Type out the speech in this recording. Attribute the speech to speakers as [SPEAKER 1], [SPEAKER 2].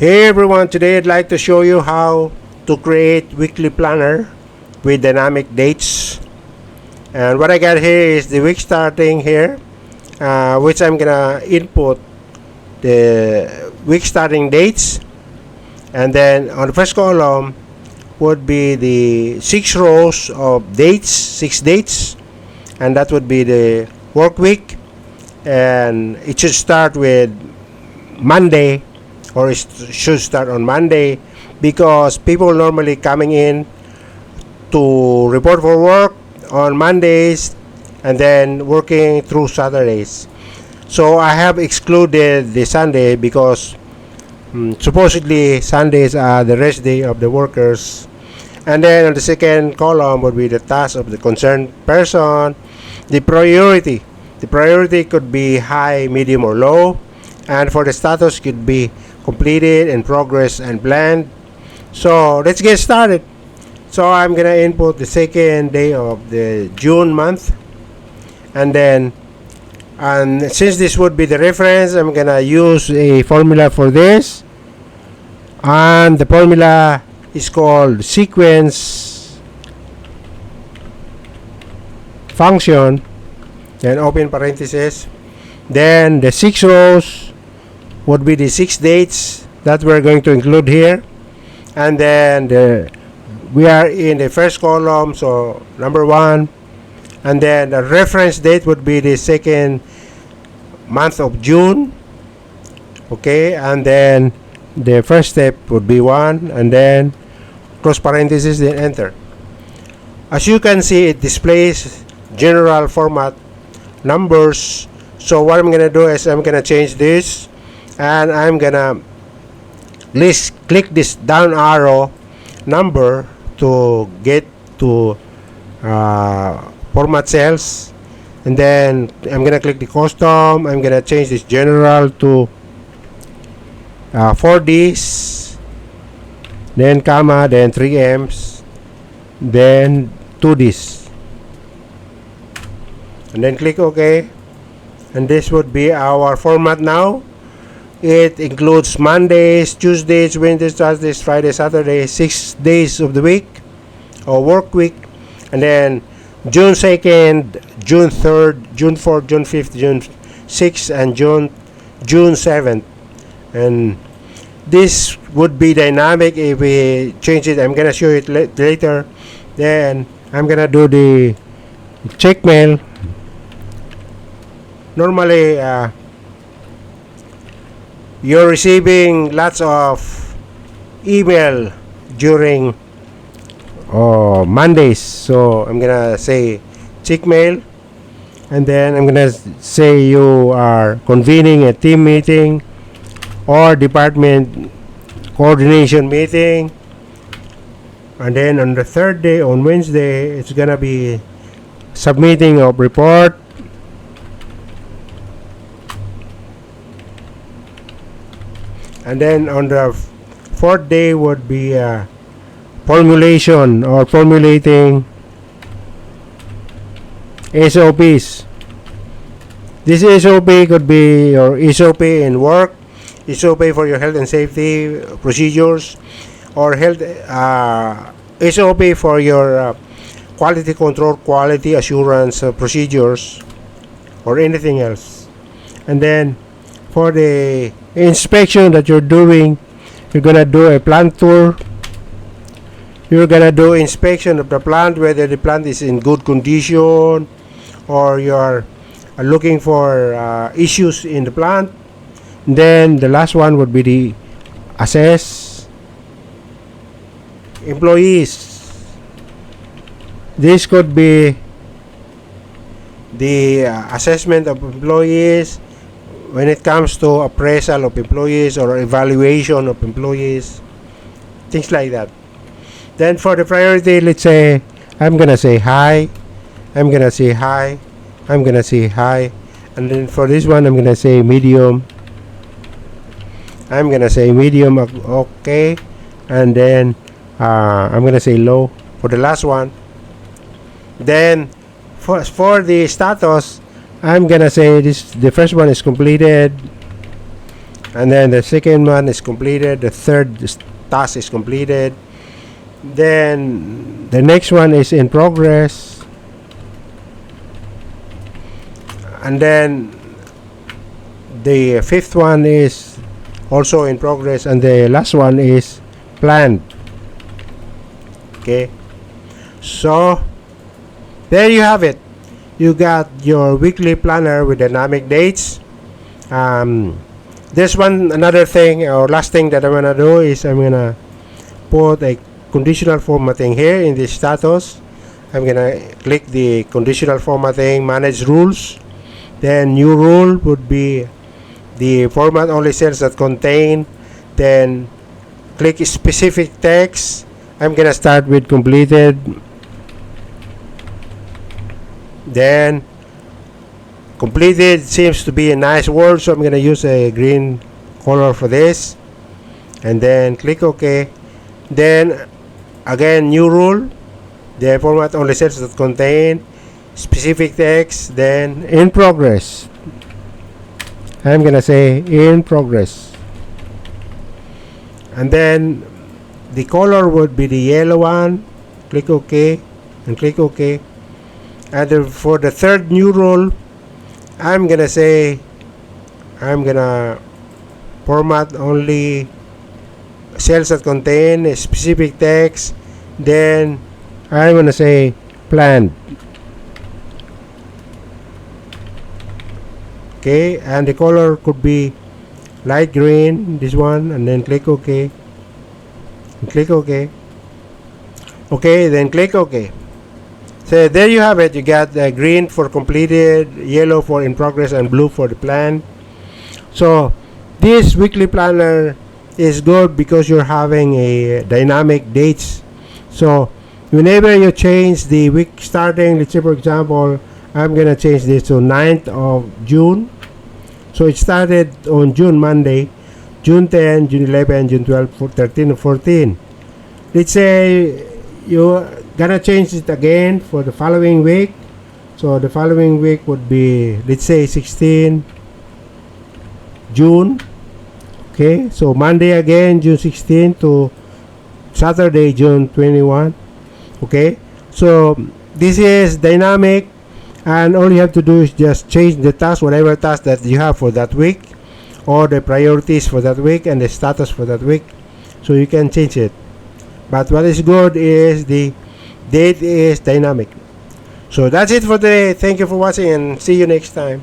[SPEAKER 1] Hey everyone, today I'd like to show you how to create weekly planner with dynamic dates. And what I got here is the week starting here, which I'm gonna input the week starting dates, and then on the first column would be the 6 rows of dates, 6 dates, and that would be the work week, and it should start with Monday, or it should start on Monday, because people normally coming in to report for work on Mondays and then working through Saturdays. So I have excluded the Sunday because supposedly Sundays are the rest day of the workers. And then on the second column would be the task of the concerned person, the priority. The priority could be high, medium, or low, and for the status could be completed, in progress, and planned. So let's get started. So I'm gonna input the second day of the June month, and since this would be the reference, I'm gonna use a formula for this, and the formula is called sequence function, then open parenthesis, then the 6 rows would be the 6 dates that we're going to include here, and then we are in the first column, so number 1, and then the reference date would be the second month of June, okay, and then the first step would be 1, and then close parenthesis, then enter. As you can see, it displays general format numbers. So what I'm gonna do is I'm gonna change this, and I'm gonna click this down arrow number to get to format cells, and then I'm gonna click the custom. I'm gonna change this general to 4Ds, then comma, then 3Ms, then 2Ds, and then click OK. And this would be our format now. It includes Mondays, Tuesdays, Wednesdays, Thursdays, Fridays, Saturdays, 6 days of the week or work week, and then June 2nd, June 3rd, June 4th, June 5th, June 6th, and June 7th. And this would be dynamic if we change it. I'm gonna show it later. Then I'm gonna do the check mail. Normally you're receiving lots of email during Mondays, so I'm gonna say check mail, and then I'm gonna say you are convening a team meeting or department coordination meeting, and then on the third day, on Wednesday, it's gonna be submitting of report, and then on the fourth day would be formulation or formulating SOPs. This SOP could be your SOP in work, SOP for your health and safety procedures, or health SOP for your quality control, quality assurance procedures, or anything else. And then for the inspection that you're doing, you're gonna do a plant tour. You're gonna do inspection of the plant, whether the plant is in good condition or you're looking for issues in the plant. Then the last one would be the assess employees. This could be the assessment of employees when it comes to appraisal of employees or evaluation of employees, things like that. Then for the priority, let's say I'm gonna say high, I'm gonna say high, I'm gonna say high, and then for this one I'm gonna say medium, I'm gonna say medium, okay, and then I'm gonna say low for the last one. Then for the status, I'm gonna say this, the first one is completed, and then the second one is completed, the third task is completed, then the next one is in progress, and then the fifth one is also in progress, and the last one is planned. Okay, so there you have it. You got your weekly planner with dynamic dates. There's another thing or last thing that I'm gonna do is I'm gonna put a conditional formatting here in the status. I'm gonna click the conditional formatting, manage rules. Then new rule would be the format only cells that contain. Then click specific text. I'm gonna start with completed. Then completed seems to be a nice word, so I'm gonna use a green color for this, and then click OK. Then again, new rule, the format only cells that contain specific text. Then in progress, I'm gonna say in progress, and then the color would be the yellow one. Click OK and click OK. And for the third new rule, I'm gonna say I'm gonna format only cells that contain a specific text. Then I'm gonna say planned. Okay, and the color could be light green, this one, and then click OK. And click OK. Okay, then click OK. So there you have it. You got green for completed, yellow for in progress, and blue for the plan. So this weekly planner is good because you're having a dynamic dates. So whenever you change the week starting, let's say for example, I'm gonna change this to 9th of June. So it started on June Monday, June 10, June 11, June 12, 13, and 14. Let's say you gonna change it again for the following week. So the following week would be, let's say, 16 June. Okay, so Monday again, June 16 to Saturday, June 21. Okay, so this is dynamic, and all you have to do is just change the task, whatever task that you have for that week, or the priorities for that week and the status for that week. So you can change it. But what is good is the date is dynamic. So that's it for today. Thank you for watching, and see you next time.